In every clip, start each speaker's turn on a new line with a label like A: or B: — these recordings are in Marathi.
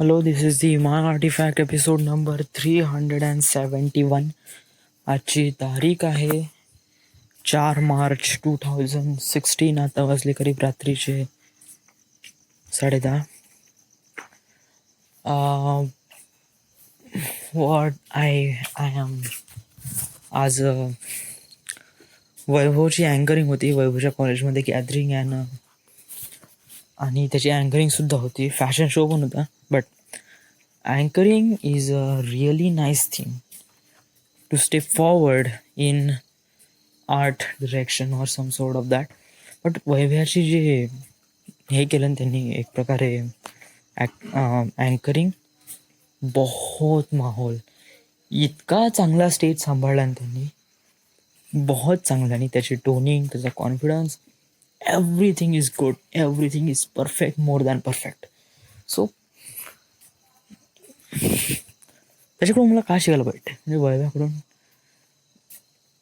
A: Hello, this is the My Artifact episode number 371. आजची तारीख आहे 4 मार्च 2016. आता वाजले करीब रात्रीचे 10:30. वॉट आय एम आज वैभवची अँकरिंग होती. वैभवच्या कॉलेजमध्ये गॅदरिंग आणि त्याची अँकरिंगसुद्धा होती. फॅशन शो पण होता. But anchoring is a really nice thing to step forward in art direction or some sort of that. But वैभ्याची जे हे केलं ना त्यांनी एक प्रकारे अँकरिंग, बहुत माहोल, इतका चांगला स्टेज सांभाळला ना त्यांनी, बहुत चांगला. आणि त्याची टोनिंग, त्याचा confidence, everything is good, everything is perfect, more than perfect. So त्याच्याकडून मला काय शिकायला पाहिजे म्हणजे वैभ्याकडून.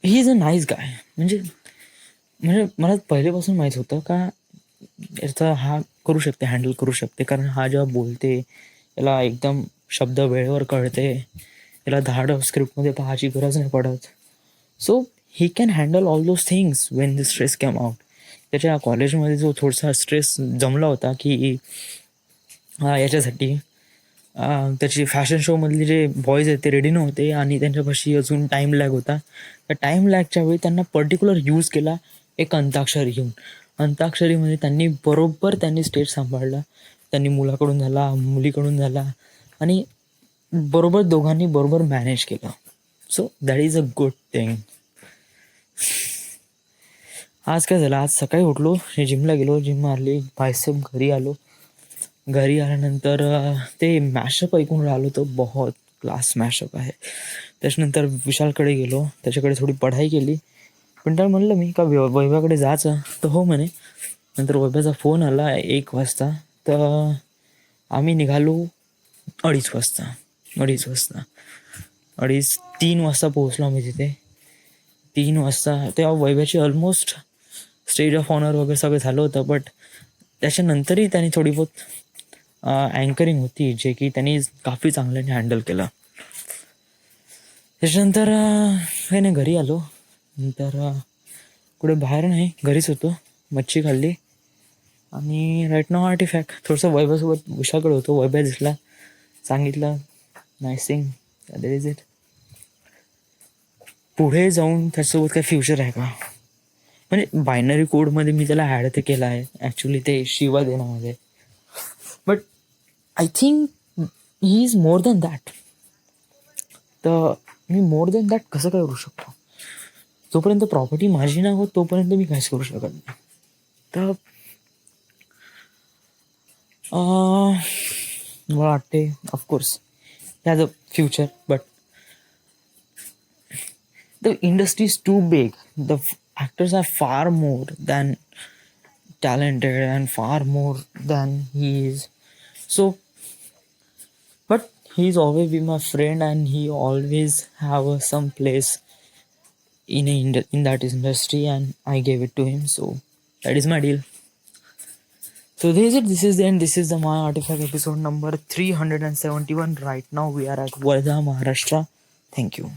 A: ही इज अ नाईस गाय. म्हणजे मला पहिलेपासून माहीत होतं का याचा हा करू शकते, हँडल करू शकते. कारण हा जेव्हा बोलते याला एकदम शब्द वेळेवर कळते, याला धाड स्क्रिप्टमध्ये पाहायची गरज नाही पडत. So he can handle all those things Wien the stress cam out. त्याच्या कॉलेजमध्ये जो थोडासा स्ट्रेस जमला होता की याच्यासाठी त्याची फॅशन शोमधले जे बॉईज आहेत ते रेडी नव्हते आणि त्यांच्यापाशी अजून टाईम लॅग होता. त्या टाईम लॅगच्या वेळी त्यांना पर्टिक्युलर यूज केला एक अंताक्षरी घेऊन. अंताक्षरीमध्ये त्यांनी स्टेज सांभाळला. त्यांनी मुलाकडून झाला, मुलीकडून झाला आणि दोघांनी बरोबर मॅनेज केलं. So that is a good thing. आज काय झालं, आज सकाळी उठलो, जिमला गेलो, जिम मारली, बायसेप घरी आल्यानंतर ते मॅशअप ऐकून राहिलो होतं. बहुत क्लास मॅशअप आहे. त्याच्यानंतर विशालकडे गेलो, त्याच्याकडे थोडी पढाई केली. पण त्याला म्हणलं मी का वैभ्याकडे जायचं, तर हो म्हणे. नंतर वैभ्याचा फोन आला 1 वाजता, तर आम्ही निघालो 2:30 वाजता. 3 वाजता पोहोचलो आम्ही तिथे. 3 वाजता तेव्हा वैभ्याची ऑलमोस्ट स्टेज ऑफ ऑनर वगैरे सगळं झालं होतं. बट त्याच्यानंतरही त्यांनी थोडी बहुत अँकरिंग होती, जे की त्यांनी काफी चांगल्याने हँडल केलं. त्याच्यानंतर काही नाही, घरी आलो. नंतर कुठे बाहेर नाही, घरीच होतो, मच्छी खाल्ली आणि राईट नाव आर्टिफॅक्ट. थोडंसं वैभवसोबत विशाकडे होतो. वैभव दिसला, सांगितलं nice thing, that is it. पुढे जाऊन त्याच्यासोबत काय फ्युचर आहे का, म्हणजे बायनरी कोडमध्ये मी त्याला ॲड तर केला आहे ॲक्च्युली, ते शिवा देण्यामध्ये. But I think he is more than that. तर मी मोर दॅन दॅट कसं काय करू शकतो. जोपर्यंत प्रॉपर्टी माझी नाही होत तोपर्यंत मी काहीच करू शकत नाही. तर मला वाटते of course has a future, but the industry is too big. The actors are far more than talented and far more than he is. So, but he's always been my friend and he always have some place in that industry and I gave it to him. So that is my deal. So this is it. This is the end. This is the My Artifact episode number 371. Right now we are at Wardha, Maharashtra. Thank you.